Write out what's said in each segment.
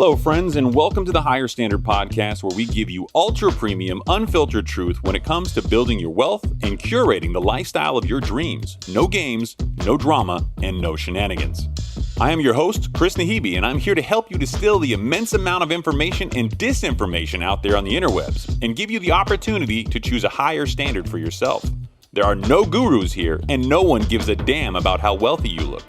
Hello, friends, and welcome to the Higher Standard podcast, where we give you ultra premium, unfiltered truth when it comes to building your wealth and curating the lifestyle of your dreams. No games, no drama, and no shenanigans. I am your host, Chris Ngo, and I'm here to help you distill the immense amount of information and disinformation out there on the interwebs and give you the opportunity to choose a higher standard for yourself. There are no gurus here, and no one gives a damn about how wealthy you look.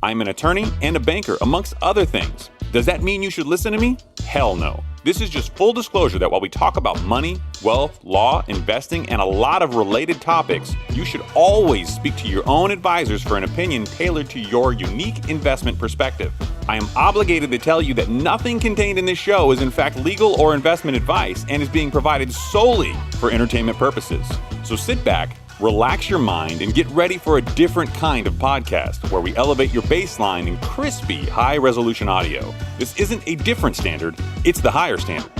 I'm an attorney and a banker, amongst other things. Does that mean you should listen to me? Hell no. This is just full disclosure that while we talk about money, wealth, law, investing, and a lot of related topics, you should always speak to your own advisors for an opinion tailored to your unique investment perspective. I am obligated to tell you that nothing contained in this show is in fact legal or investment advice and is being provided solely for entertainment purposes. So sit back, relax your mind, and get ready for a different kind of podcast where we elevate your baseline in crispy, high-resolution audio. This isn't a different standard, it's the higher standard.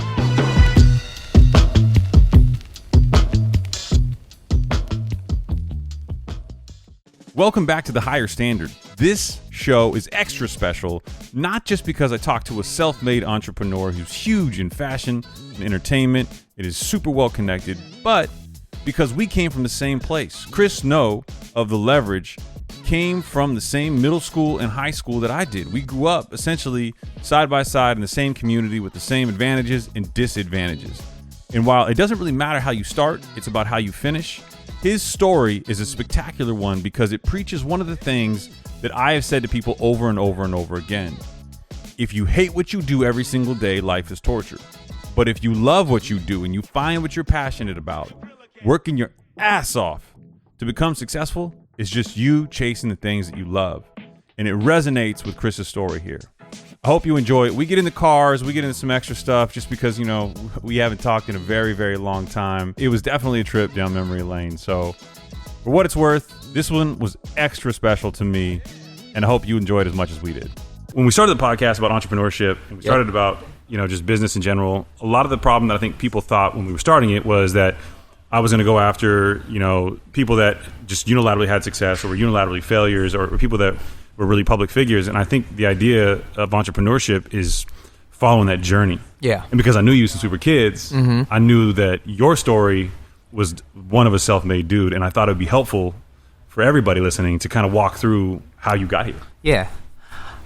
Welcome back to the Higher Standard. This show is extra special, not just because I talked to a self-made entrepreneur who's huge in fashion and entertainment, it is super well connected, but because we came from the same place. Chris Ngo of The Leverage came from the same middle school and high school that I did. We grew up essentially side by side in the same community with the same advantages and disadvantages. And while it doesn't really matter how you start, it's about how you finish. His story is a spectacular one because it preaches one of the things that I have said to people over and over and over again. If you hate what you do every single day, life is torture. But if you love what you do and you find what you're passionate about, working your ass off to become successful is just you chasing the things that you love. And it resonates with Chris's story here. I hope you enjoy it. We get into cars, we get into some extra stuff just because, you know, we haven't talked in a very, very long time. It was definitely a trip down memory lane. So for what it's worth, this one was extra special to me, and I hope you enjoyed it as much as we did. When we started the podcast about entrepreneurship, and we started about, you know, just business in general, a lot of the problem that I think people thought when we were starting it was that I was going to go after, you know, people that just unilaterally had success or were unilaterally failures or people that were really public figures. And I think the idea of entrepreneurship is following that journey. Yeah. And because I knew you since we were kids, I knew that your story was one of a self-made dude. And I thought it would be helpful for everybody listening to kind of walk through how you got here. Yeah.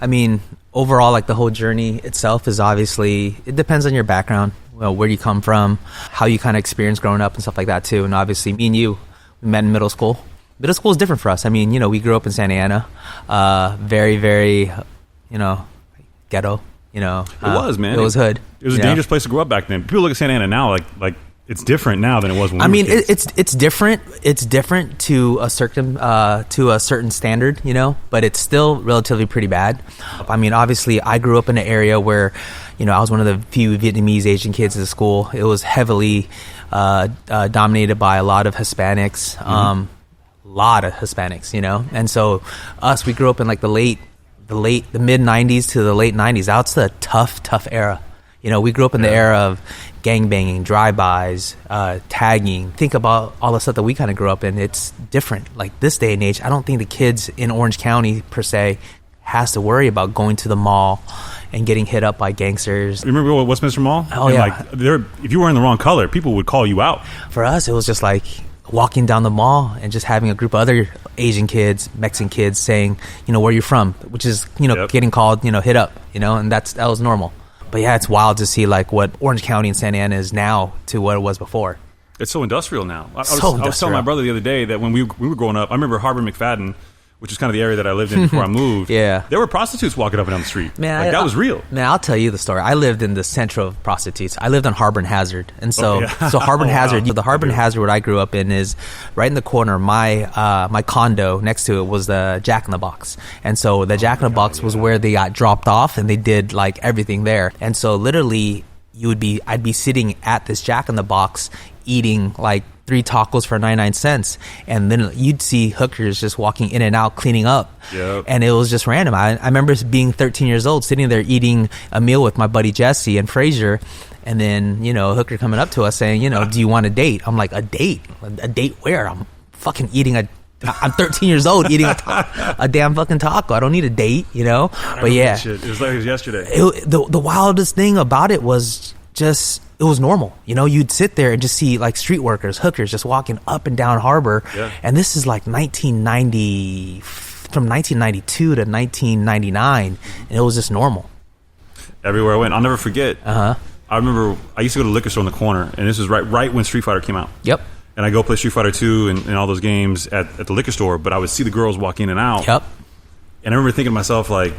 I mean, overall, like the whole journey itself is obviously, it depends on your background. Well, where you come from, how you kind of experience growing up and stuff like that too. And obviously me and you, we met in middle school. Middle school is different for us. I mean, you know, we grew up in Santa Ana, very, very, you know, ghetto, you know. It was, man. It was hood. It was a dangerous place to grow up back then. People look at Santa Ana now like it's different now than it was when we were kids. It's different. It's different to a certain standard, you know, but it's still relatively pretty bad. I mean, obviously, I grew up in an area where, you know, I was one of the few Vietnamese Asian kids at the school. It was heavily dominated by a lot of Hispanics, you know, and so we grew up in like the mid '90s to the late '90s. That's the tough era. You know, we grew up in the era of gangbanging, drive-bys, tagging. Think about all the stuff that we kind of grew up in. It's different. Like this day and age, I don't think the kids in Orange County, per se, has to worry about going to the mall and getting hit up by gangsters. Remember Westminster Mall? Oh, and yeah. If you were in the wrong color, people would call you out. For us, it was just like walking down the mall and just having a group of other Asian kids, Mexican kids saying, you know, where you're from, which is, you know, getting called, you know, hit up, you know, and that was normal. But yeah, it's wild to see like what Orange County and Santa Ana is now to what it was before. It's so industrial now. I was telling my brother the other day that when we were growing up, I remember Harbor McFadden, which is kind of the area that I lived in before I moved. Yeah. There were prostitutes walking up and down the street. Man, that was real. Man, I'll tell you the story. I lived in the center of prostitutes. I lived on Harbor and Hazard. And so, so Harbor and Hazard, the Harbor and Hazard, what I grew up in is right in the corner. My condo next to it was the Jack in the Box. And so the Jack in the Box was where they got dropped off and they did like everything there. And so literally I'd be sitting at this Jack in the Box eating like 3 tacos for 99 cents, and then you'd see hookers just walking in and out cleaning up. And it was just random. I remember being 13 years old sitting there eating a meal with my buddy Jesse and Frazier, and then, you know, a hooker coming up to us saying, you know, do you want a date? I'm like, a date where? I'm fucking eating a I'm 13 years old eating a damn fucking taco. I don't need a date, you know? But yeah. It was like it was yesterday. The wildest thing about it was just, it was normal. You know, you'd sit there and just see like street workers, hookers just walking up and down Harbor. Yeah. And this is like 1990, from 1992 to 1999. And it was just normal. Everywhere I went. I'll never forget. I remember I used to go to the liquor store in the corner, and this was right when Street Fighter came out. Yep. And I go play Street Fighter 2 and all those games at the liquor store, but I would see the girls walk in and out. Yep. And I remember thinking to myself, like,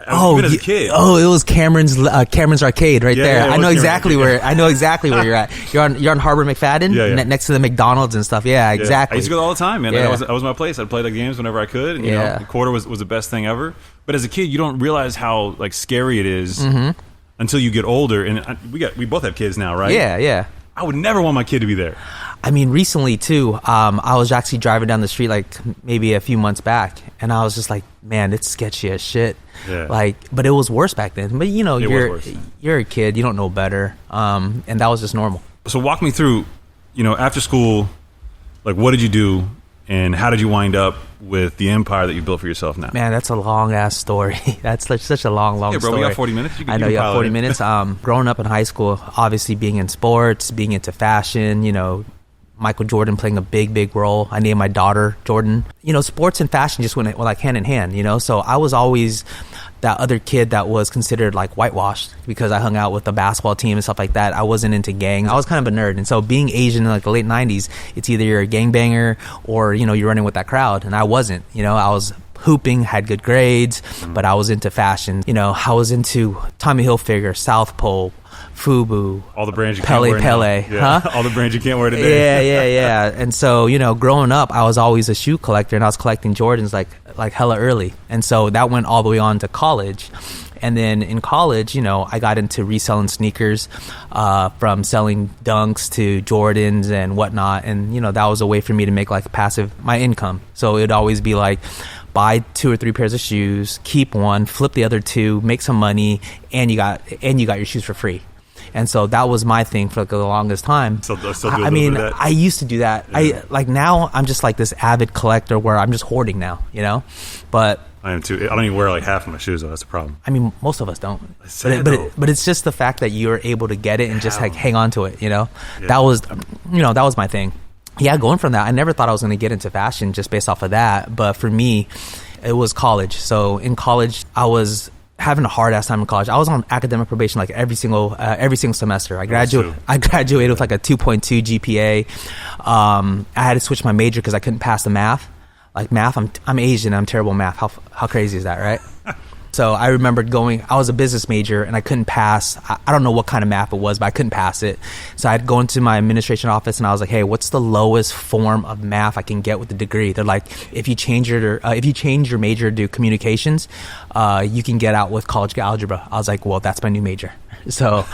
even as a kid. Oh, it was Cameron's Arcade right there. I know exactly where you're at. You're on Harbor McFadden, next to the McDonald's and stuff. Yeah, exactly. I used to go all the time, man. That was my place. I'd play the games whenever I could. And, you know, the quarter was the best thing ever. But as a kid, you don't realize how like scary it is until you get older. And we both have kids now, right? Yeah, yeah. I would never want my kid to be there. I mean, recently too, I was actually driving down the street like maybe a few months back, and I was just like, man, it's sketchy as shit. Yeah. Like, but it was worse back then. But you know, you're a kid, you don't know better, and that was just normal. So walk me through, you know, after school, like what did you do, and how did you wind up with the empire that you built for yourself now? Man, that's a long ass story. That's such a long story. We got 40 minutes. I know you got 40 minutes. Growing up in high school, obviously being in sports, being into fashion, you know, Michael Jordan playing a big role. I named my daughter Jordan. You know, sports and fashion just went like hand in hand, you know? So I was always that other kid that was considered like whitewashed because I hung out with the basketball team and stuff like that. I wasn't into gangs. I was kind of a nerd. And so being Asian in like the late 90s, it's either you're a gangbanger or, you know, you're running with that crowd. And I wasn't, you know, I was hooping, had good grades, but I was into fashion. You know, I was into Tommy Hilfiger, South Pole, Fubu, all the brands you can't wear Pele, huh? All the brands you can't wear today. Yeah. And so, you know, growing up, I was always a shoe collector, and I was collecting Jordans like hella early. And so that went all the way on to college. And then in college, you know, I got into reselling sneakers, from selling Dunks to Jordans and whatnot. And, you know, that was a way for me to make like my income. So it'd always be like, buy 2 or 3 pairs of shoes, keep one, flip the other 2, make some money, and you got your shoes for free. And so that was my thing for like the longest time. I mean, I used to do that. Yeah. Now I'm just like this avid collector where I'm just hoarding now, you know? But I am too. I don't even wear like half of my shoes though. That's a problem. I mean, most of us don't. But it's just the fact that you're able to get it and just like hang on to it, you know? Yeah. That was my thing. Yeah, going from that, I never thought I was going to get into fashion just based off of that. But for me, it was college. So in college, I was having a hard ass time in college. I was on academic probation like every single semester. I graduated with like a 2.2 GPA. I had to switch my major because I couldn't pass the math. Like math, I'm Asian. I'm terrible at math. How crazy is that, right? So I remembered I was a business major and I couldn't pass. I don't know what kind of math it was, but I couldn't pass it. So I'd go into my administration office and I was like, hey, what's the lowest form of math I can get with the degree? They're like, if you change your major to communications, you can get out with college algebra. I was like, well, that's my new major. So,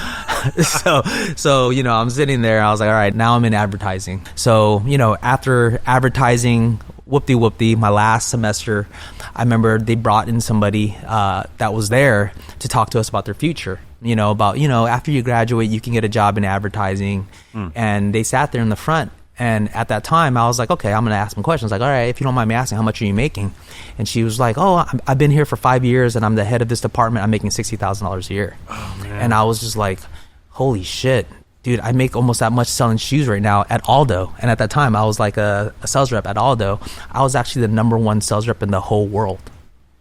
you know, I'm sitting there. I was like, all right, now I'm in advertising. So, you know, after advertising, whoop-de-whoop-de, my last semester, I remember they brought in somebody that was there to talk to us about their future. You know, about, you know, after you graduate, you can get a job in advertising. And they sat there in the front. And at that time, I was like, okay, I'm going to ask some questions. Like, all right, if you don't mind me asking, how much are you making? And she was like, oh, I've been here for 5 years and I'm the head of this department. I'm making $60,000 a year. Oh, man. And I was just like, holy shit. Dude, I make almost that much selling shoes right now at Aldo. And at that time, I was like a sales rep at Aldo. I was actually the #1 sales rep in the whole world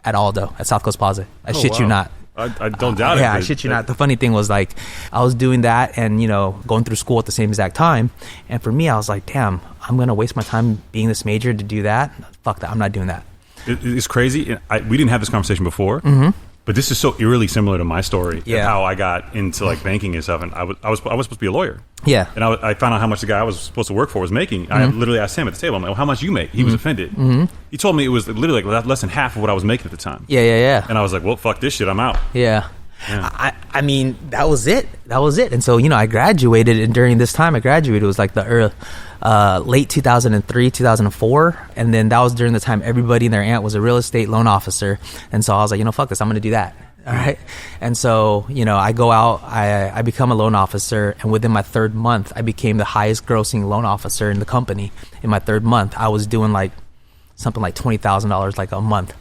at Aldo, at South Coast Plaza. I shit you not. I don't doubt it. Yeah, I shit you not. The funny thing was, like, I was doing that and, you know, going through school at the same exact time. And for me, I was like, damn, I'm going to waste my time being this major to do that? Fuck that. I'm not doing that. It's crazy. We didn't have this conversation before. But this is so eerily similar to my story of how I got into like banking and stuff. And I was supposed to be a lawyer. Yeah. And I found out how much the guy I was supposed to work for was making. I literally asked him at the table, I'm like, well, how much you make? He was offended. He told me it was literally like less than half of what I was making at the time. Yeah. And I was like, well, fuck this shit. I'm out. Yeah. I mean, that was it. And so, you know, I graduated, and during this time I graduated, it was like the late 2003, 2004. And then that was during the time everybody and their aunt was a real estate loan officer. And so I was like, you know, fuck this, I'm going to do that. All right. And so, you know, I go out, I become a loan officer, and within my 3rd month, I became the highest grossing loan officer in the company. In my 3rd month, I was doing like something like $20,000 like a month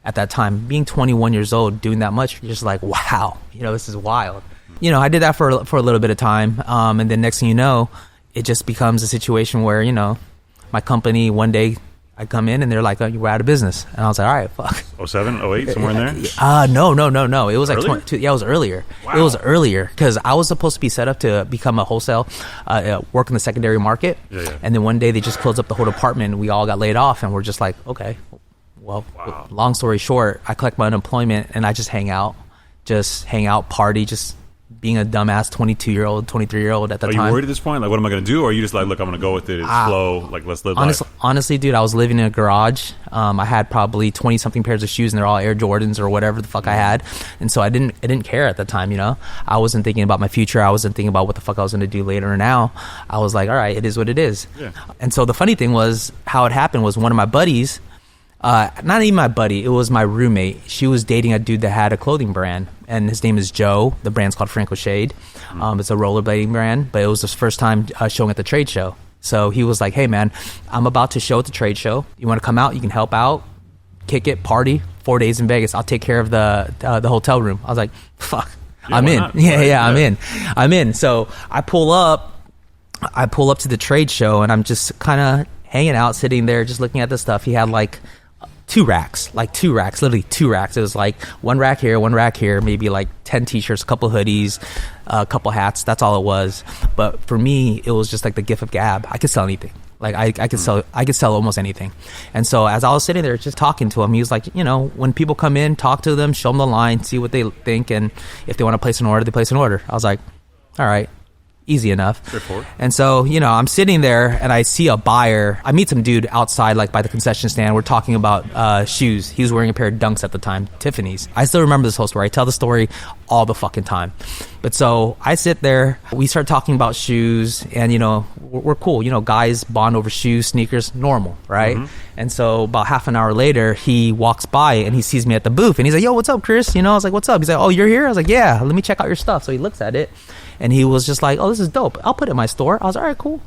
at that time. Being 21 years old, doing that much, you're just like, wow, this is wild. I did that for a little bit of time. And then next thing you know, it just becomes a situation where, my company, one day I come in and they're like, oh, we're out of business. And I was like, all right, fuck. 07, 08, somewhere in there? No. It was like Earlier? it was earlier. Wow. It was earlier because I was supposed to be set up to become a wholesale, work in the secondary market. Yeah. And then one day they just closed up the whole department and we all got laid off. And we're just like, okay, well, long story short, I collect my unemployment and I just hang out, party, just being a dumbass 22-year-old, 23-year-old at the time. Are you worried at this point? Like, what am I going to do? Or are you just like, look, I'm going to go with it. It's slow. Like, let's live life. Honestly, dude, I was living in a garage. I had probably 20-something pairs of shoes, and they're all Air Jordans or whatever the fuck I had. And so I didn't care at the time, I wasn't thinking about my future. I wasn't thinking about what the fuck I was going to do later. And now I was like, all right, it is what it is. Yeah. And so the funny thing was, how it happened was one of my buddies, not even my buddy, it was my roommate. She was dating a dude that had a clothing brand, and his name is Joe. The brand's called Franco Shade. It's a rollerblading brand, but it was his first time showing at the trade show. So he was like, hey man, I'm about to show at the trade show. You want to come out? You can help out, kick it, party, 4 days in Vegas. I'll take care of the hotel room. I was like, fuck, yeah, I'm in. Not? Yeah, I'm in. So I pull up to the trade show, and I'm just kind of hanging out, sitting there, just looking at the stuff. He had like two racks, literally two racks. It was like one rack here, maybe like 10 t-shirts, a couple hoodies, a couple hats. That's all it was. But for me, it was just like the gift of gab. I could sell anything. Like I could sell almost anything. And so as I was sitting there just talking to him, he was like, when people come in, talk to them, show them the line, see what they think, and if they want to place an order, they place an order. I was like, all right. Easy enough. Straightforward. And so, I'm sitting there and I see a buyer. I meet some dude outside, like by the concession stand. We're talking about shoes. He was wearing a pair of Dunks at the time, Tiffany's. I still remember this whole story. I tell the story all the fucking time. But so I sit there, we start talking about shoes, and we're cool. Guys bond over shoes, sneakers, normal, right? Mm-hmm. And so about half an hour later, he walks by and he sees me at the booth and he's like, yo, what's up, Chris? I was like, what's up? He's like, oh, you're here? I was like, yeah, let me check out your stuff. So he looks at it and he was just like, oh, this is dope. I'll put it in my store. I was like, all right, cool.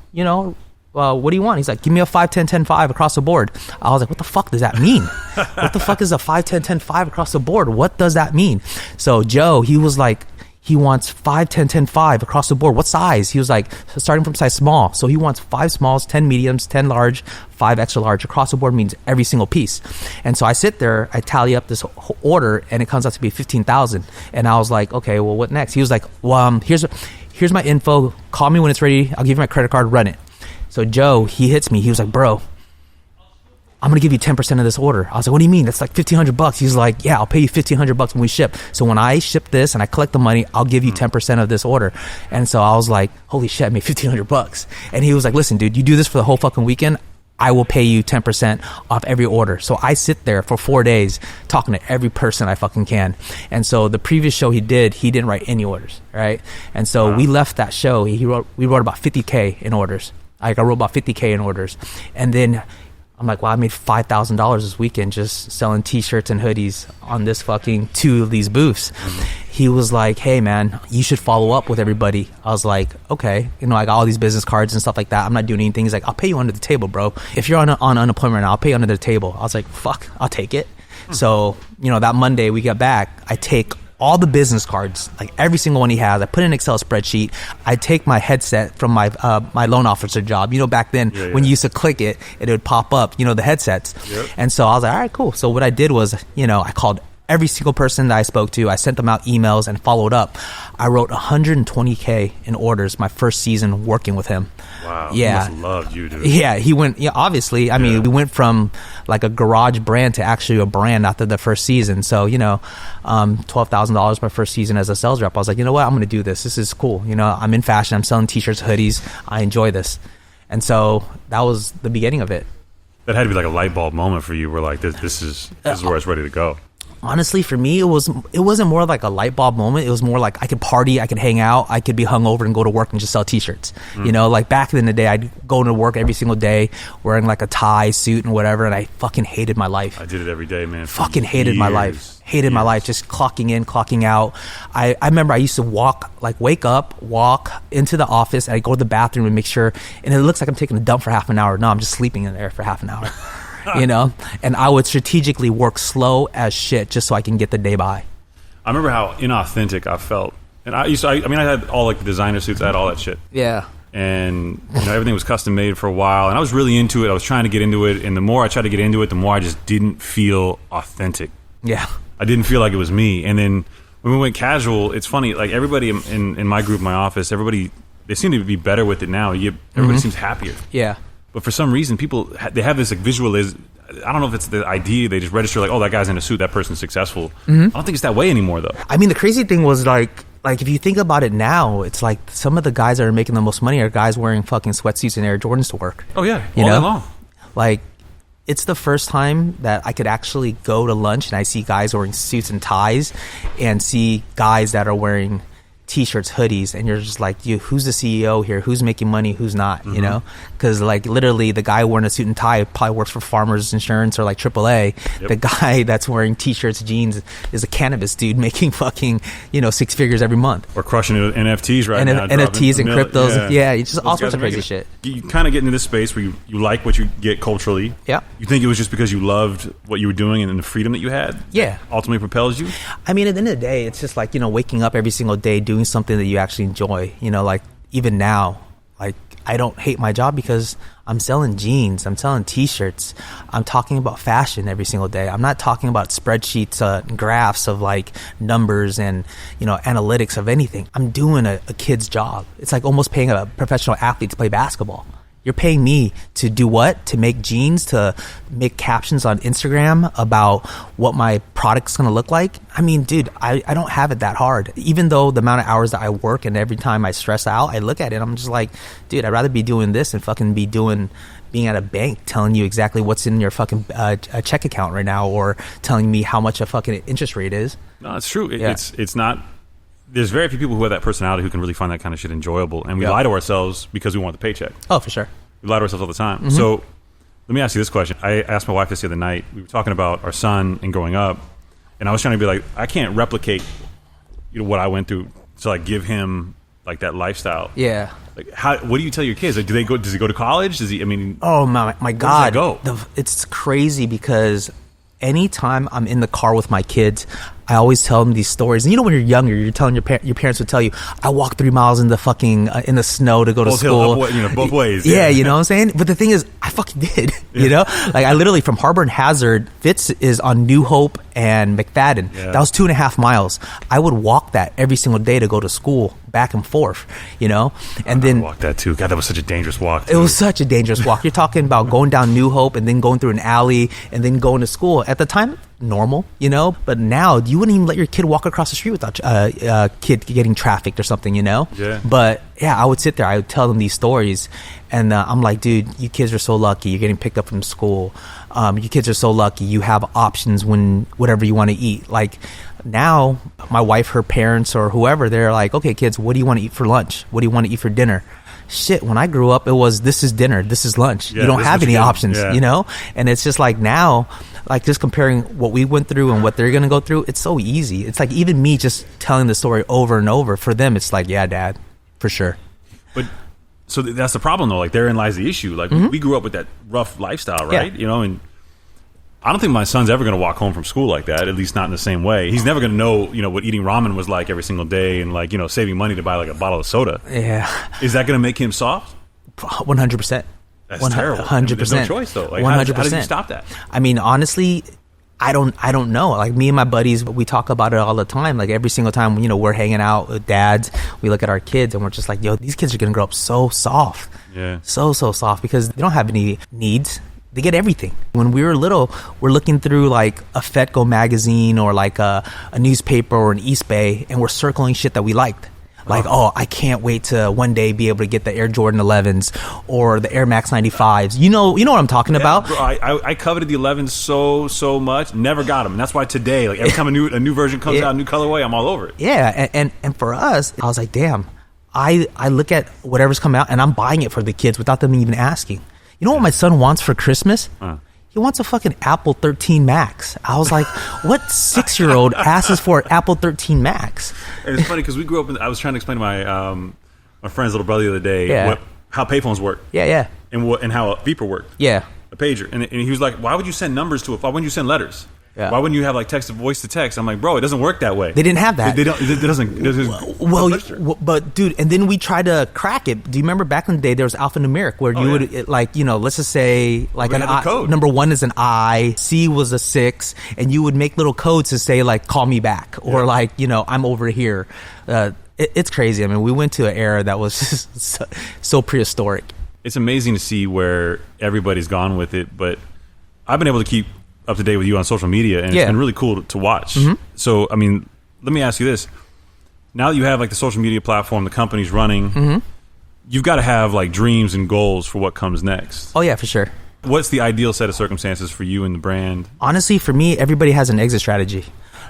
What do you want? He's like, give me a 5, 10, 10, 5 across the board. I was like, what the fuck does that mean? What the fuck is a 5, 10, 10, 5 across the board? What does that mean? So Joe, he was like, he wants 5, 10, 10, 5 across the board. What size? He was like, starting from size small. So he wants 5 smalls, 10 mediums, 10 large, 5 extra large. Across the board means every single piece. And so I sit there, I tally up this whole order, and it comes out to be 15,000. And I was like, okay, well, what next? He was like, well, here's my info. Call me when it's ready. I'll give you my credit card. Run it. So Joe, he hits me. He was like, bro, I'm going to give you 10% of this order. I was like, what do you mean? That's like $1,500. He's like, yeah, I'll pay you $1,500 when we ship. So when I ship this and I collect the money, I'll give you 10% of this order. And so I was like, holy shit, I made $1,500. And he was like, listen, dude, you do this for the whole fucking weekend, I will pay you 10% off every order. So I sit there for 4 days talking to every person I fucking can. And so the previous show he didn't write any orders, right? And so we left that show. We wrote about 50K in orders. I wrote about 50K in orders. And then I'm like, wow, I made $5,000 this weekend just selling t-shirts and hoodies on this fucking 2 of these booths. Mm-hmm. He was like, hey man, you should follow up with everybody. I was like, okay. I got all these business cards and stuff like that. I'm not doing anything. He's like, I'll pay you under the table, bro. If you're on unemployment now, I'll pay you under the table. I was like, fuck, I'll take it. Mm-hmm. So, that Monday we get back, I take all the business cards, like every single one he has. I put in an Excel spreadsheet. I take my headset from my my loan officer job. Back then when you used to click it, it would pop up, the headsets. Yep. And so I was like, all right, cool. So what I did was, I called every single person that I spoke to. I sent them out emails and followed up. I wrote 120K in orders my first season working with him. Wow. Yeah. He must loved you, dude. Yeah, he went, obviously. I mean, we went from like a garage brand to actually a brand after the first season. So, $12,000 my first season as a sales rep. I was like, you know what? I'm going to do this. This is cool. I'm in fashion. I'm selling t-shirts, hoodies. I enjoy this. And so that was the beginning of it. That had to be like a light bulb moment for you where like, this is where it's ready to go. Honestly, for me, it wasn't more like a light bulb moment. It was more like I could party, I could hang out, I could be hungover and go to work and just sell t-shirts. Like back in the day, I'd go to work every single day wearing like a tie, suit and whatever, and I fucking hated my life. I did it every day, man. Fucking hated my life. Hated my life, just clocking in, clocking out. I remember I used to wake up, walk into the office, and I'd go to the bathroom and make sure, and it looks like I'm taking a dump for half an hour. No, I'm just sleeping in there for half an hour. you know, and I would strategically work slow as shit just so I can get the day by. I remember how inauthentic I felt. And I had all like the designer suits, I had all that shit. Yeah. And everything was custom made for a while, and I was really into it. I was trying to get into it, and the more I tried to get into it, the more I just didn't feel authentic. Yeah. I didn't feel like it was me. And then when we went casual, it's funny, like everybody in my group, my office, everybody, they seem to be better with it now. Everybody seems happier. Yeah. But for some reason, people, they have this like I don't know if it's the idea, they just register like, oh, that guy's in a suit, that person's successful. I don't think it's that way anymore, though. I mean, the crazy thing was like if you think about it now, it's like some of the guys that are making the most money are guys wearing fucking sweatsuits and Air Jordans to work. Oh yeah, you all know? day long. Like, it's the first time that I could actually go to lunch and I see guys wearing suits and ties and see guys that are wearing t-shirts, hoodies, and you're just like, who's the CEO here? Who's making money? Who's not? You know? Because like literally the guy wearing a suit and tie probably works for Farmers Insurance or like AAA. Yep. The guy that's wearing t-shirts, jeans is a cannabis dude making fucking, 6 figures every month. Or crushing NFTs right now. NFTs and cryptos. Yeah, it's just all sorts of crazy shit. You kind of get into this space where you like what you get culturally. Yeah. You think it was just because you loved what you were doing and the freedom that you had? Yeah. Ultimately propels you? I mean, at the end of the day, it's just like, waking up every single day doing something that you actually enjoy. Like even now, like I don't hate my job because I'm selling jeans, I'm selling t-shirts, I'm talking about fashion every single day. I'm not talking about spreadsheets, graphs of like numbers and analytics of anything. I'm doing a kid's job. It's like almost paying a professional athlete to play basketball. You're paying me to do what? To make jeans, to make captions on Instagram about what my product's going to look like? I mean, dude, I don't have it that hard. Even though the amount of hours that I work and every time I stress out, I look at it, I'm just like, dude, I'd rather be doing this than fucking being at a bank telling you exactly what's in your fucking check account right now or telling me how much a fucking interest rate is. No, it's true. It's not... There's very few people who have that personality who can really find that kind of shit enjoyable. And we lie to ourselves because we want the paycheck. Oh, for sure. We lie to ourselves all the time. So let me ask you this question. I asked my wife this the other night. We were talking about our son and growing up. And I was trying to be like, I can't replicate what I went through to like give him like that lifestyle. Yeah. Like what do you tell your kids? Like, does he go to college? Does he, oh my God. Go? It's crazy because anytime I'm in the car with my kids, I always tell them these stories. And when you're younger, you're telling your parents would tell you, I walked 3 miles in the fucking in the snow to go to school. Both ways. Yeah, you know what I'm saying? But the thing is, I fucking did. Like I literally from Harbor and Hazard, Fitz is on New Hope and McFadden. Yeah. That was 2.5 miles. I would walk that every single day to go to school, back and forth. And then I walked that too. God, that was such a dangerous walk. It was such a dangerous walk. You're talking about going down New Hope and then going through an alley and then going to school. At the time, normal, but now you wouldn't even let your kid walk across the street without a kid getting trafficked or something, Yeah. But yeah, I would sit there, I would tell them these stories, and I'm like, dude, you kids are so lucky. You're getting picked up from school. You kids are so lucky. You have options when whatever you want to eat. Like now, my wife, her parents, or whoever, they're like, okay, kids, what do you want to eat for lunch? What do you want to eat for dinner? Shit, when I grew up, it was this is dinner, this is lunch. You don't have any options, And it's just like now, like just comparing what we went through and what they're going to go through, it's so easy. It's like even me just telling the story over and over, for them, it's like, yeah, Dad, for sure. But so that's the problem though. Like therein lies the issue. Like we grew up with that rough lifestyle, right? Yeah. And I don't think my son's ever going to walk home from school like that, at least not in the same way. He's never going to know, what eating ramen was like every single day and like, saving money to buy like a bottle of soda. Yeah. Is that going to make him soft? 100%. That's terrible. 100%. There's no choice though. Like 100%. How did you stop that? I mean, honestly, I don't know. Like me and my buddies, we talk about it all the time. Like every single time, we're hanging out with dads, we look at our kids and we're just like, yo, these kids are going to grow up so soft. Yeah. So soft because they don't have any needs. They get everything. When we were little, we're looking through like a Fetco magazine or like a newspaper or an East Bay, and we're circling shit that we liked. Like, oh, I can't wait to one day be able to get the Air Jordan 11s or the Air Max 95s. You know what I'm talking about? Bro, I coveted the 11s so much, never got them. And that's why today, like every time a new version comes out, a new colorway, I'm all over it. Yeah, and for us, I was like, damn, I look at whatever's coming out and I'm buying it for the kids without them even asking. You know what my son wants for Christmas? He wants a fucking Apple 13 Max. I was like, what 6-year-old asks for an Apple 13 Max? And it's funny because we grew up I was trying to explain to my friend's little brother the other day how payphones work. Yeah. And how a beeper worked. Yeah. a pager. And he was like, why would you send numbers to it? Why wouldn't you send letters? Yeah. Why wouldn't you have like text to voice to text? I'm like, bro, it doesn't work that way. They didn't have that. They don't. It doesn't. But dude, and then we tried to crack it. Do you remember back in the day there was alphanumeric where you would like, you know, let's just say like an I, code. Number 1 is an I, C was a 6, and you would make little codes to say like, call me back, or like, you know, I'm over here. It's crazy. I mean, we went to an era that was just so prehistoric. It's amazing to see where everybody's gone with it, but I've been able to keep up to date with you on social media, and it's been really cool to watch. Mm-hmm. So, I mean, let me ask you this. Now that you have like the social media platform, the company's running, mm-hmm. you've got to have like dreams and goals for what comes next. Oh, yeah, for sure. What's the ideal set of circumstances for you and the brand? Honestly, for me, everybody has an exit strategy.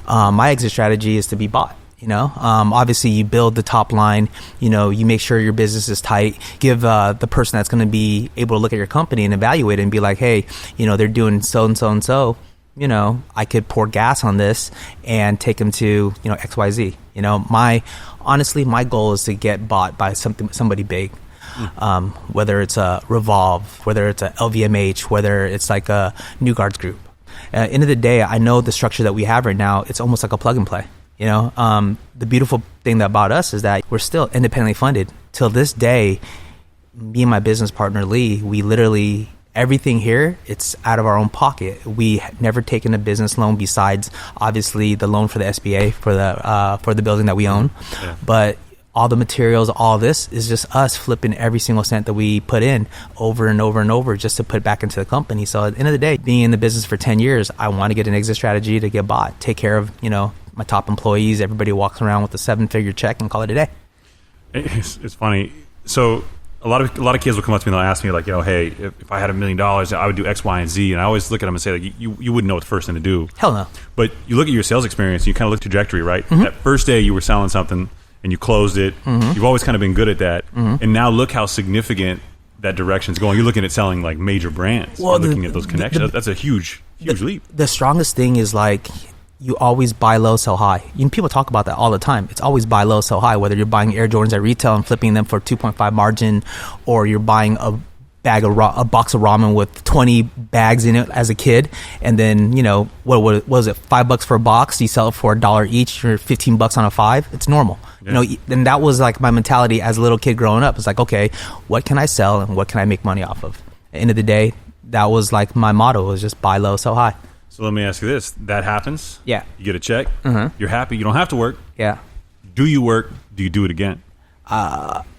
My exit strategy is to be bought. You know, obviously you build the top line, you know, you make sure your business is tight, give the person that's going to be able to look at your company and evaluate it and be like, hey, you know, they're doing so and so and so, you know, I could pour gas on this and take them to, you know, XYZ. You know, honestly, my goal is to get bought by somebody big. Whether it's a Revolve, whether it's a LVMH, whether it's like a New Guards Group. End of the day, I know the structure that we have right now, it's almost like a plug and play. You know, the beautiful thing about us is that we're still independently funded. Till this day, me and my business partner, Lee, we literally, everything here, it's out of our own pocket. We never taken a business loan besides, obviously, the loan for the SBA for the building that we own. Yeah. But all the materials, all this is just us flipping every single cent that we put in over and over and over just to put back into the company. So at the end of the day, being in the business for 10 years, I want to get an exit strategy to get bought, take care of, you know, my top employees. Everybody walks around with a 7-figure check and call it a day. It's funny. So a lot of kids will come up to me and they'll ask me like, you know, hey, if I had $1 million, I would do X, Y, and Z. And I always look at them and say like, you wouldn't know what the first thing to do. Hell no. But you look at your sales experience and you kind of look at trajectory, right? Mm-hmm. That first day you were selling something and you closed it. Mm-hmm. You've always kind of been good at that. Mm-hmm. And now look how significant that direction's going. You're looking at selling like major brands. Well, looking at those connections. That's a huge leap. The strongest thing is like, you always buy low, sell high. You know, people talk about that all the time. It's always buy low, sell high. Whether you're buying Air Jordans at retail and flipping them for 2.5 margin, or you're buying a box of ramen with 20 bags in it as a kid, and then, you know, what was it, $5 for a box? You sell it for $1 each, or $15 on a 5. It's normal. Yeah. You know, and that was like my mentality as a little kid growing up. It's like, okay, what can I sell and what can I make money off of? At the end of the day, that was like my motto, was just buy low, sell high. So let me ask you this. That happens. Yeah. You get a check. Mm-hmm. You're happy. You don't have to work. Yeah. Do you work? Do you do it again?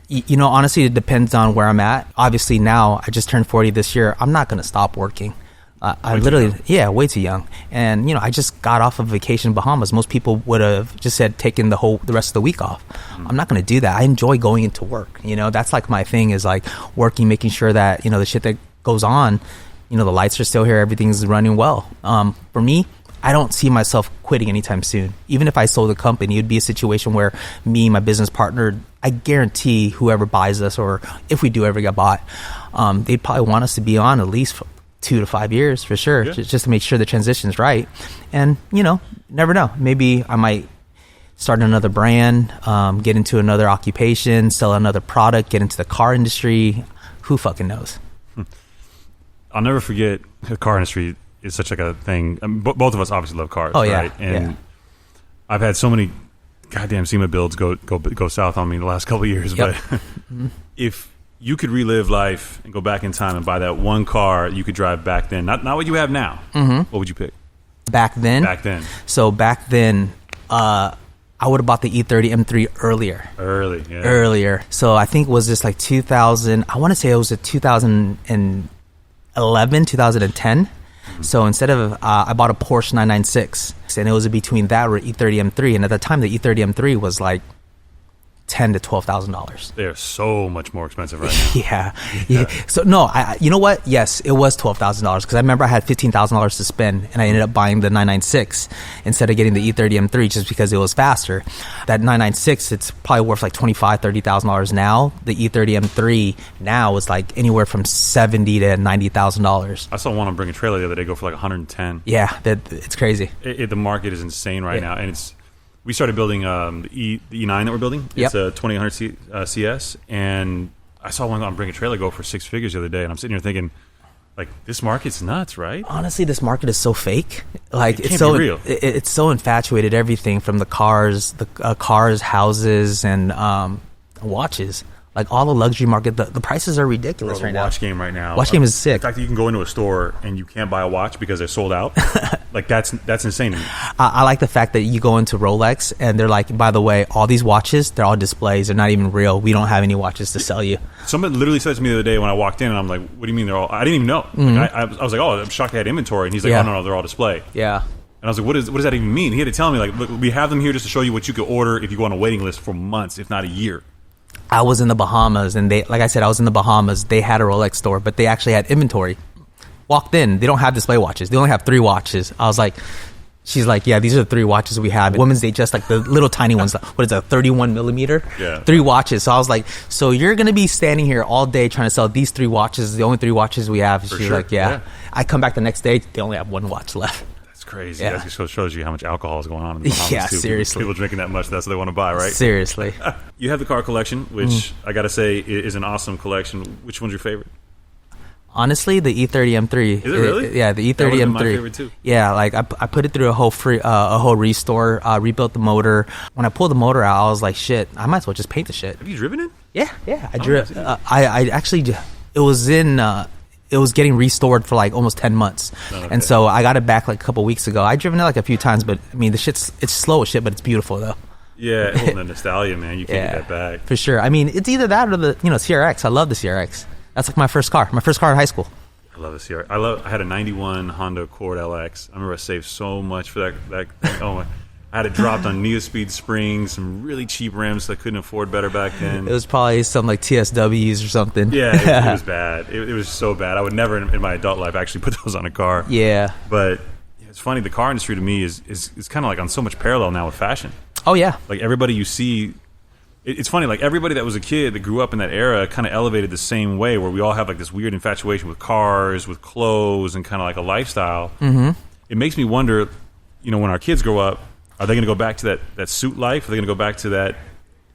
You know, honestly, it depends on where I'm at. Obviously, now, I just turned 40 this year. I'm not going to stop working. I literally, way too young. And, you know, I just got off of vacation in Bahamas. Most people would have just said taking the rest of the week off. Mm-hmm. I'm not going to do that. I enjoy going into work. You know, that's like my thing, is like working, making sure that, you know, the shit that goes on, you know, the lights are still here, everything's running well. For me, I don't see myself quitting anytime soon. Even if I sold the company, it'd be a situation where me and my business partner, I guarantee whoever buys us, or if we do ever get bought, they'd probably want us to be on at least 2 to 5 years for sure, just to make sure the transition's right. And, you know, never know. Maybe I might start another brand, get into another occupation, sell another product, get into the car industry. Who fucking knows? I'll never forget, the car industry is such like a thing. I mean, both of us obviously love cars, right? Yeah, and I've had so many goddamn SEMA builds go south on me the last couple of years. Yep. But if you could relive life and go back in time and buy that one car you could drive back then, not what you have now, what would you pick? Back then? So back then, I would have bought the E30 M3 earlier. Earlier. So I think it was just like 2000. I want to say it was a 2011, 2010. So instead of, I bought a Porsche 996, and it was between that or E30 M3. And at the time, the E30 M3 was like $10,000 to $12,000. They're so much more expensive right now. Yeah. So no, you know what? Yes, it was $12,000, because I remember I had $15,000 to spend, and I ended up buying the 996 instead of getting the E30 M3 just because it was faster. That 996, it's probably worth like $25,000, $30,000 now. The E30 M3 now is like anywhere from $70,000 to $90,000. I saw one on Bring a Trailer the other day go for like 110. Yeah, it's crazy. The market is insane right now, and we started building the E9 that we're building. It's a 2800 CS, and I saw one on Bring a Trailer go for 6 figures the other day, and I'm sitting here thinking, Like, this market's nuts, right? Honestly, this market is so fake. Like, it's so real. It's so infatuated. Everything from the cars, houses, and watches. Like, all the luxury market, the prices are ridiculous right now. The watch game right now. Watch game is sick. The fact that you can go into a store and you can't buy a watch because they're sold out, like that's insane to me. I like the fact that you go into Rolex and they're like, by the way, all these watches, they're all displays. They're not even real. We don't have any watches to sell you. Someone literally said to me the other day when I walked in, and I'm like, what do you mean they're all... I didn't even know. Like, I was like, oh, I'm shocked they had inventory. And he's like, oh, no, they're all display. Yeah. And I was like, what does that even mean? He had to tell me, like, look, we have them here just to show you what you could order if you go on a waiting list for months, if not a year. I was in the Bahamas, and I was in the Bahamas. They had a Rolex store, but they actually had inventory. Walked in, they don't have display watches. They only have 3 watches. I was like, she's like, yeah, these are the 3 watches we have. Women's Day, just like the little tiny ones. What is that, 31 millimeter? Yeah. 3 watches. So I was like, so you're going to be standing here all day trying to sell these 3 watches, the only 3 watches we have. She's like, yeah. I come back the next day, they only have 1 watch left. Crazy. Yeah. That just shows you how much alcohol is going on in the Bahamas, yeah, too. seriously. People drinking that much, that's what they want to buy, right? Seriously. You have the car collection, which I got to say is an awesome collection. Which one's your favorite? Honestly, the E30 M3. Is it really? Yeah, the E30 that M3. My favorite too. Yeah, like I put it through a whole restore, rebuilt the motor. When I pulled the motor out, I was like, shit, I might as well just paint the shit. Have you driven it? Yeah. I drove. I actually, it was getting restored for like almost 10 months. Okay. And so I got it back like a couple weeks ago. I've driven it like a few times, but I mean, it's slow as shit, but it's beautiful though. Yeah, the nostalgia, man. You can't get that back. For sure. I mean, it's either that or the CRX. I love the CRX. That's like my first car in high school. I love the CRX. I had a 91 Honda Accord LX. I remember I saved so much for that thing. Oh my. I had it dropped on Neospeed springs, some really cheap rims that I couldn't afford better back then. It was probably some like TSWs or something. Yeah, it was bad. It was so bad. I would never in my adult life actually put those on a car. Yeah. But it's funny, the car industry to me is kind of like on so much parallel now with fashion. Oh, yeah. Like everybody you see... It's funny, like everybody that was a kid that grew up in that era kind of elevated the same way, where we all have like this weird infatuation with cars, with clothes, and kind of like a lifestyle. Mm-hmm. It makes me wonder, when our kids grow up, are they going to go back to that suit life? Are they going to go back to that,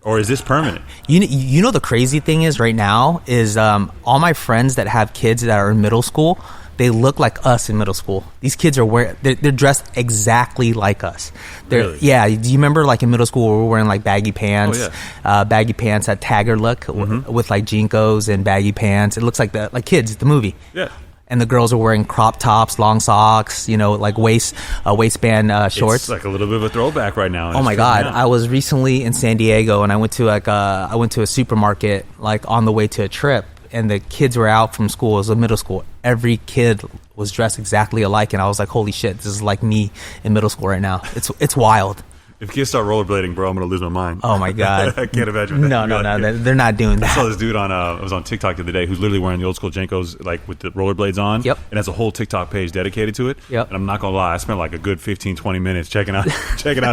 or is this permanent? You know the crazy thing is right now is all my friends that have kids that are in middle school, they look like us in middle school. These kids are they're dressed exactly like us. Really? Yeah. Do you remember like in middle school we were wearing like baggy pants? Oh, yeah. Baggy pants, that Tagger look with like Jinkos and baggy pants. It looks like like Kids, the movie. Yeah. And the girls are wearing crop tops, long socks, like waistband shorts. It's like a little bit of a throwback right now. Oh my God! I was recently in San Diego, and I went to a supermarket like on the way to a trip, and the kids were out from school. It was a middle school. Every kid was dressed exactly alike, and I was like, "Holy shit! This is like me in middle school right now." It's wild. If kids start rollerblading, bro, I'm gonna lose my mind. Oh my God! I can't imagine that. No, they're not doing that. I saw this dude I was on TikTok the other day, who's literally wearing the old school Jenkos, like with the rollerblades on. Yep. And has a whole TikTok page dedicated to it. Yep. And I'm not gonna lie, I spent like a good 15-20 minutes checking out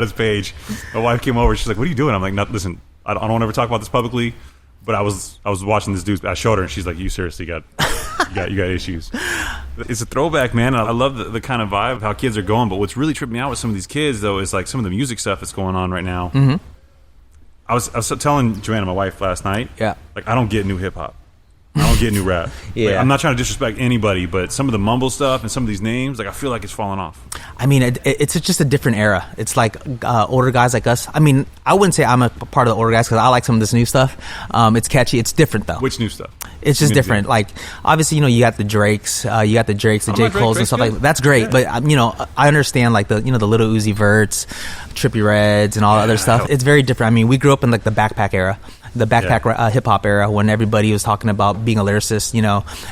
his page. My wife came over, she's like, "What are you doing?" I'm like, "No, listen, I don't want to ever talk about this publicly." But I was watching this dude. I showed her, and she's like, "You seriously got issues." It's a throwback, man. I love the kind of vibe of how kids are going. But what's really tripping me out with some of these kids, though, is like some of the music stuff that's going on right now. Mm-hmm. I was telling Joanna, my wife, last night. Yeah. Like, I don't get new hip hop. I don't get new rap. Yeah. Like, I'm not trying to disrespect anybody, but some of the mumble stuff and some of these names, like, I feel like it's falling off. I mean, it's just a different era. It's like older guys like us. I mean, I wouldn't say I'm a part of the older guys because I like some of this new stuff. It's catchy. It's different, though. Which new stuff? It's just different. Like, obviously, you got the Drakes, the J. Cole's and stuff like that. That's great. Yeah. But, I understand, like, the Little Uzi Verts, Trippie Reds, and all the other stuff. It's very different. I mean, we grew up in, like, the backpack era. The backpack hip hop era, when everybody was talking about being a lyricist,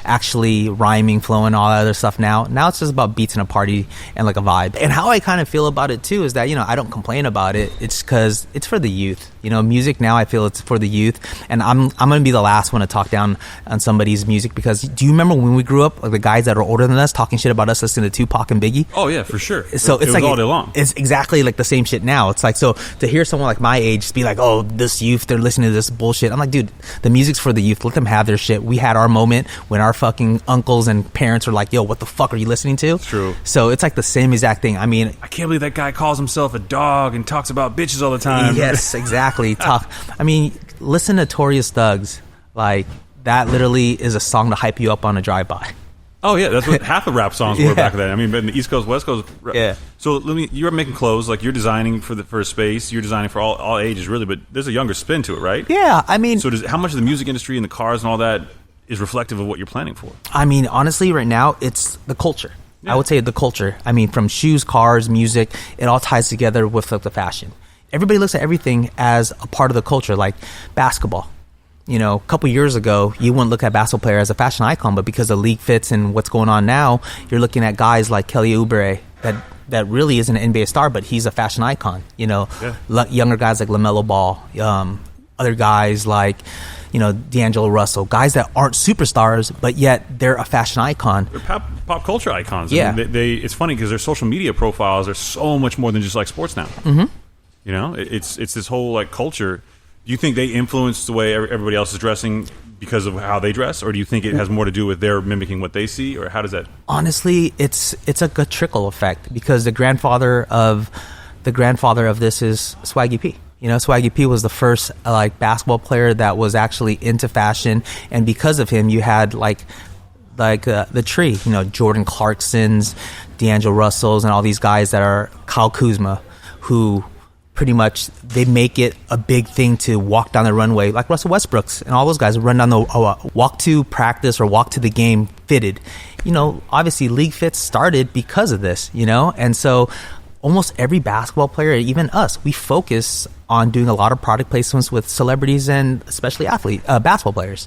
actually rhyming, flowing, all that other stuff. Now it's just about beats and a party and like a vibe. And how I kind of feel about it too is that I don't complain about it. It's because it's for the youth. Music now, I feel it's for the youth, and I'm gonna be the last one to talk down on somebody's music, because do you remember when we grew up, like the guys that are older than us talking shit about us listening to Tupac and Biggie? Oh yeah, for sure. So it's like all day long. It's exactly like the same shit now. It's like, so to hear someone like my age just be like, "Oh, this youth, they're listening to this bullshit." I'm like, dude, the music's for the youth. Let them have their shit. We had our moment when our fucking uncles and parents were like, "Yo, what the fuck are you listening to?" It's true. So it's like the same exact thing. I mean, I can't believe that guy calls himself a dog and talks about bitches all the time. Yes, exactly. I mean, listen to Notorious Thugs. Like, that literally is a song to hype you up on a drive-by. Oh yeah, that's what half the rap songs were back then. I mean, but in the East Coast, West Coast. Yeah. So you're making clothes, like you're designing for a space. You're designing for all ages, really. But there's a younger spin to it, right? Yeah, I mean. So how much of the music industry and the cars and all that is reflective of what you're planning for? I mean, honestly, right now it's the culture. Yeah. I would say the culture. I mean, from shoes, cars, music, it all ties together with like the fashion. Everybody looks at everything as a part of the culture, like basketball. You know, a couple years ago, you wouldn't look at a basketball player as a fashion icon, but because the league fits and what's going on now, you're looking at guys like Kelly Oubre that really isn't an NBA star, but he's a fashion icon. You know, younger guys like LaMelo Ball, other guys like, you know, D'Angelo Russell, guys that aren't superstars, but yet they're a fashion icon. They're pop culture icons. Yeah. I mean, it's funny because their social media profiles are so much more than just like sports now. Mm-hmm. You know, it's this whole like culture. Do you think they influence the way everybody else is dressing because of how they dress, or do you think it has more to do with their mimicking what they see, or how does that? Honestly, it's a good trickle effect because the grandfather of this is Swaggy P. You know, Swaggy P was the first like basketball player that was actually into fashion, and because of him, you had like the tree. You know, Jordan Clarksons, D'Angelo Russells, and all these guys that are Kyle Kuzma, who pretty much they make it a big thing to walk down the runway, like Russell Westbrook's and all those guys run down the walk to practice or walk to the game fitted. You know, obviously league fits started because of this. You know, and so almost every basketball player, even us, we focus on doing a lot of product placements with celebrities and especially basketball players.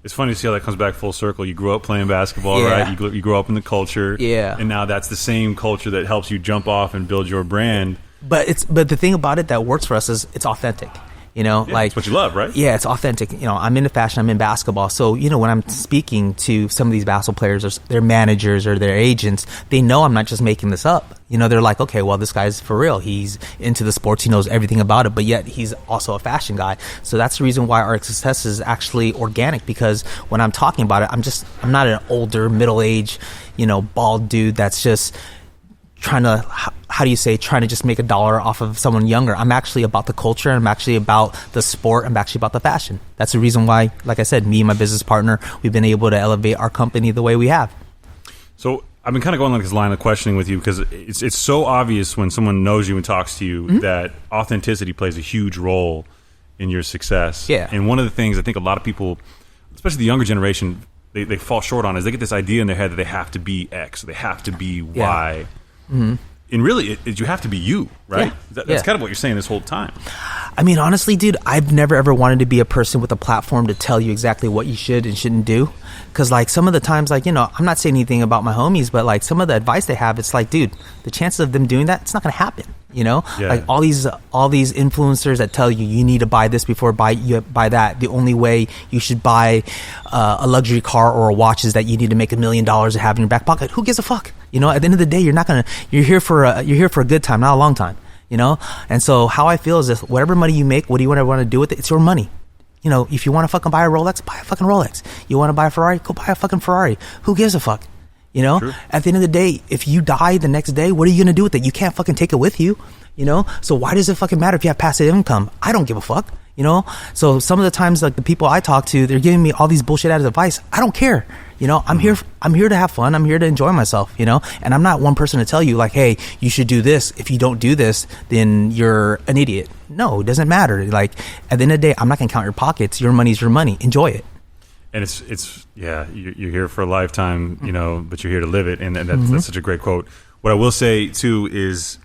It's funny to see how that comes back full circle. You grew up playing basketball, right? You grew up in the culture, and now that's the same culture that helps you jump off and build your brand. But the thing about it that works for us is it's authentic. You know, like it's what you love, right? Yeah, it's authentic. You know, I'm into fashion, I'm in basketball. So, you know, when I'm speaking to some of these basketball players or their managers or their agents, they know I'm not just making this up. You know, they're like, okay, well, this guy's for real. He's into the sports. He knows everything about it, but yet he's also a fashion guy. So that's the reason why our success is actually organic, because when I'm talking about it, I'm not an older, middle-aged, you know, bald dude that's just trying to just make $1 off of someone younger. I'm actually about the culture. I'm actually about the sport. I'm actually about the fashion. That's the reason why, like I said, me and my business partner, we've been able to elevate our company the way we have. So I've been kind of going like this line of questioning with you because it's so obvious when someone knows you and talks to you that authenticity plays a huge role in your success. Yeah. And one of the things I think a lot of people, especially the younger generation, they fall short on is they get this idea in their head that they have to be X, they have to be Y. Mm-hmm. And really, you have to be you, right? Yeah. That's kind of what you're saying this whole time. I mean, honestly, dude, I've never ever wanted to be a person with a platform to tell you exactly what you should and shouldn't do. Because, like, some of the times, like, you know, I'm not saying anything about my homies, but, like, some of the advice they have, it's like, dude, the chances of them doing that, it's not going to happen, you know? Yeah. Like, all these influencers that tell you you need to buy this before you buy that. The only way you should buy a luxury car or a watch is that you need to make $1 million to have in your back pocket. Who gives a fuck? You know, at the end of the day, you're here for a good time, not a long time. You know, and so how I feel is this: whatever money you make, what do you want to do with it? It's your money. You know, if you want to fucking buy a Rolex, buy a fucking Rolex. You want to buy a Ferrari, go buy a fucking Ferrari. Who gives a fuck? You know, True. At the end of the day, if you die the next day, what are you going to do with it? You can't fucking take it with you, you know? So why does it fucking matter if you have passive income? I don't give a fuck, you know? So some of the times, like the people I talk to, they're giving me all these bullshit ass advice. I don't care. You know, I'm here to have fun. I'm here to enjoy myself, you know? And I'm not one person to tell you like, hey, you should do this. If you don't do this, then you're an idiot. No, it doesn't matter. Like, at the end of the day, I'm not going to count your pockets. Your money's your money. Enjoy it. And it's you're here for a lifetime, you know, but you're here to live it. And that's such a great quote. What I will say, too, is,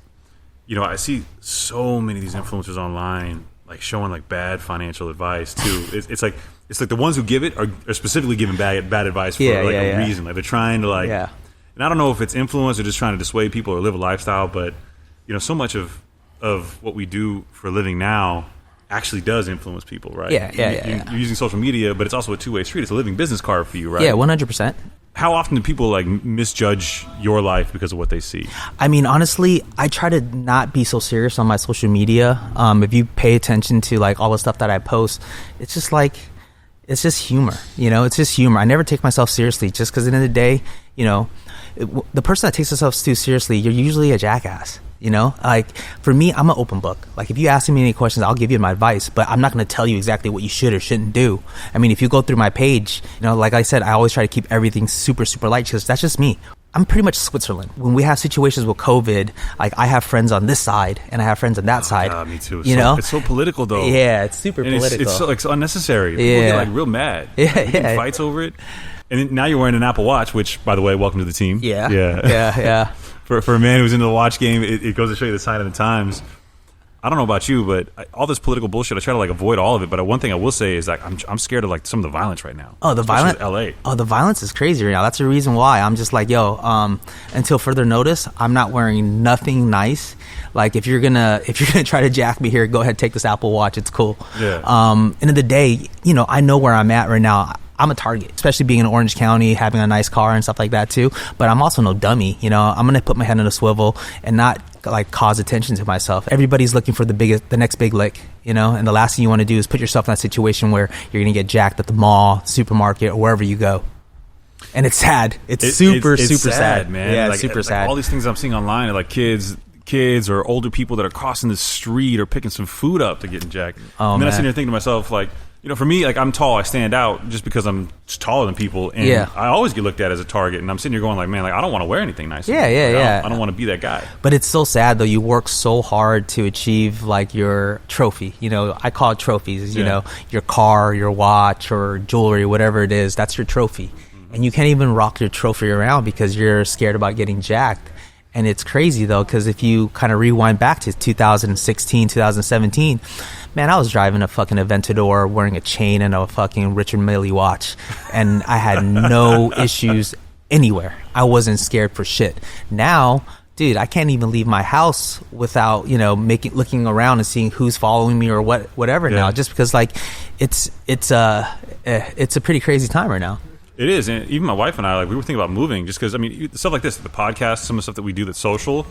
you know, I see so many of these influencers online, like, showing, like, bad financial advice, too. It's like the ones who give it are specifically giving bad advice for a reason. Like, they're trying to, like, and I don't know if it's influence or just trying to dissuade people or live a lifestyle, but, you know, so much of what we do for a living now actually does influence people, right? You're using social media, but it's also a two-way street. It's a living business card for you, right? Yeah, 100%. How often do people, like, misjudge your life because of what they see? I mean, honestly, I try to not be so serious on my social media. If you pay attention to, like, all the stuff that I post, it's just like, it's just humor, you know? It's just humor. I never take myself seriously just because at the end of the day, you know, the person that takes themselves too seriously, you're usually a jackass. You know, like for me, I'm an open book. Like if you ask me any questions, I'll give you my advice, but I'm not going to tell you exactly what you should or shouldn't do. I mean, if you go through my page, you know, like I said, I always try to keep everything super, super light because that's just me. I'm pretty much Switzerland. When we have situations with COVID, like I have friends on this side and I have friends on that side. God, me too. It's so political though. Yeah, it's super and political. It's so like, unnecessary. Yeah. People get like real mad. Yeah. Fights over it. And then now you're wearing an Apple Watch, which, by the way, welcome to the team. Yeah. For a man who's into the watch game, it goes to show you the sign of the times. I don't know about you, but all this political bullshit, I try to like avoid all of it. But one thing I will say is like I'm scared of like some of the violence right now. Oh, the violence! LA. Oh, the violence is crazy right now. That's the reason why I'm just like, until further notice, I'm not wearing nothing nice. Like if you're gonna try to jack me here, go ahead, take this Apple Watch. It's cool. Yeah. End of the day, I know where I'm at right now. I'm a target, especially being in Orange County, having a nice car and stuff like that too. But I'm also no dummy. I'm gonna put my head on a swivel and not like cause attention to myself. Everybody's looking for the next big lick, and the last thing you want to do is put yourself in that situation where you're gonna get jacked at the mall, supermarket, or wherever you go. And it's sad. It's super sad, man. Yeah, like, super sad. All these things I'm seeing online are like kids or older people that are crossing the street or picking some food up to get jacked. Oh, and then man. I sit there thinking to myself, like, for me, like I'm tall, I stand out just because I'm just taller than people, and I always get looked at as a target. And I'm sitting here going, like, man, like I don't want to wear anything nice. Yeah. I don't want to be that guy. But it's so sad though. You work so hard to achieve like your trophy. I call it trophies. Your car, your watch, or jewelry, whatever it is. That's your trophy, and you can't even rock your trophy around because you're scared about getting jacked. And it's crazy though, because if you kind of rewind back to 2016, 2017. Man, I was driving a fucking Aventador wearing a chain and a fucking Richard Mille watch. And I had no issues anywhere. I wasn't scared for shit. Now, dude, I can't even leave my house without, looking around and seeing who's following me or whatever now. Just because, like, it's a pretty crazy time right now. It is, and even my wife and I, like, we were thinking about moving just because, I mean, stuff like this, the podcast, some of the stuff that we do that's social,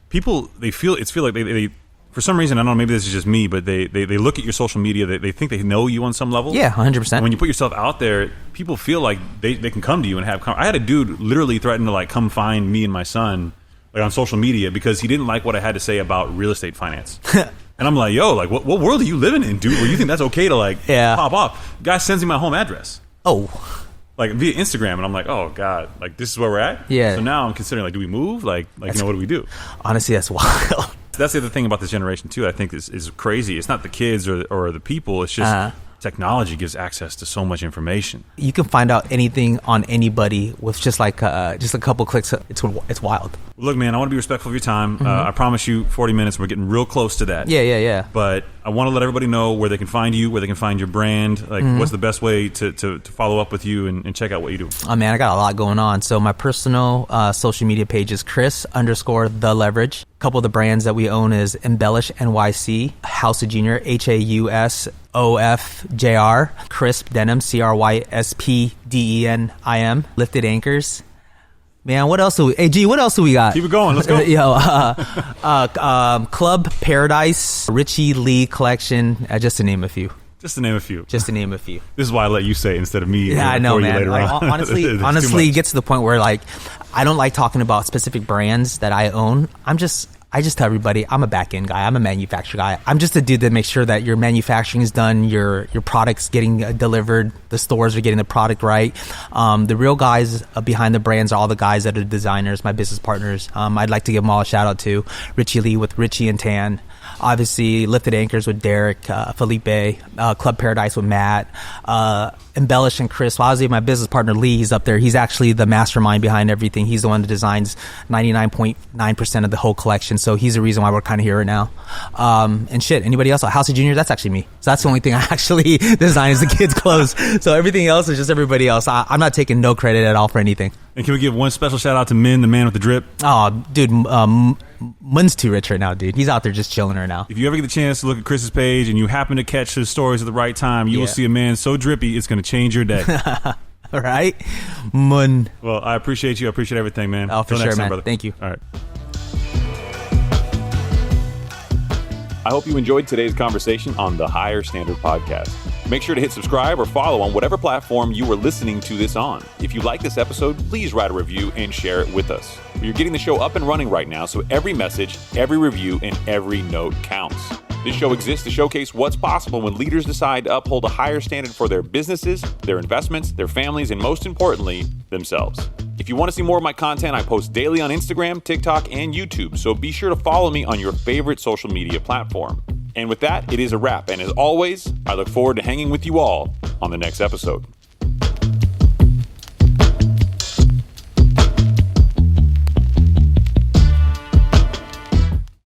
people, they feel like they for some reason, I don't know, maybe this is just me, but they look at your social media, they think they know you on some level. Yeah, 100%. When you put yourself out there, people feel like they can come to you and have I had a dude literally threaten to like come find me and my son like on social media because he didn't like what I had to say about real estate finance. And I'm like, yo, like what world are you living in, dude, where you think that's okay to like pop off? Guy sends me my home address. Oh. Like via Instagram, and I'm like, oh God, like this is where we're at? Yeah. So now I'm considering like, do we move? Like what do we do? Honestly, that's wild. That's the other thing about this generation too. I think is crazy. It's not the kids or the people. It's just technology gives access to so much information. You can find out anything on anybody with just like just a couple clicks. It's wild. Look, man, I want to be respectful of your time. I promise you 40 minutes. We're getting real close to that. Yeah. But I want to let everybody know where they can find you, where they can find your brand. Like, what's the best way to follow up with you and check out what you do? Oh, man, I got a lot going on. So my personal social media page is Chris_the_leverage. A couple of the brands that we own is Embellish NYC, House of Junior, HAUSOFJR, Crisp Denim, CRYSPDENIM, Lifted Anchors. Man, what else do we? Hey, G, what else do we got? Keep it going. Let's go. Club Paradise, Richie Lee Collection, just to name a few. Just to name a few. This is why I let you say it instead of me. Yeah, I know, man. Like, honestly, it gets to the point where like I don't like talking about specific brands that I own. I just tell everybody I'm a back end guy. I'm a manufacturer guy. I'm just a dude that makes sure that your manufacturing is done, your product's getting delivered, the stores are getting the product right. The real guys behind the brands are all the guys that are designers, my business partners. I'd like to give them all a shout out to Richie Lee with Richie and Tan. Obviously, Lifted Anchors with Derek, Felipe, Club Paradise with Matt, Embellish and Chris. Well, obviously, my business partner Lee, he's up there. He's actually the mastermind behind everything. He's the one that designs 99.9% of the whole collection. So he's the reason why we're kind of here right now. And shit, anybody else? House of Junior, that's actually me. So that's the only thing I actually design is the kids' clothes. So everything else is just everybody else. I'm not taking no credit at all for anything. And can we give one special shout out to Min, the man with the drip? Oh, dude, Mun's too rich right now, dude. He's out there just chilling right now. If you ever get the chance to look at Chris's page and you happen to catch his stories at the right time, you will see a man so drippy, it's going to change your day. All right? Mun. Well, I appreciate you. I appreciate everything, man. Oh, for sure, next time, man. brother. Thank you. All right. I hope you enjoyed today's conversation on the Higher Standard Podcast. Make sure to hit subscribe or follow on whatever platform you are listening to this on. If you like this episode, please write a review and share it with us. You're getting the show up and running right now, so every message, every review, and every note counts. This show exists to showcase what's possible when leaders decide to uphold a higher standard for their businesses, their investments, their families, and most importantly, themselves. If you want to see more of my content, I post daily on Instagram, TikTok, and YouTube, so be sure to follow me on your favorite social media platform. And with that, it is a wrap. And as always, I look forward to hanging with you all on the next episode.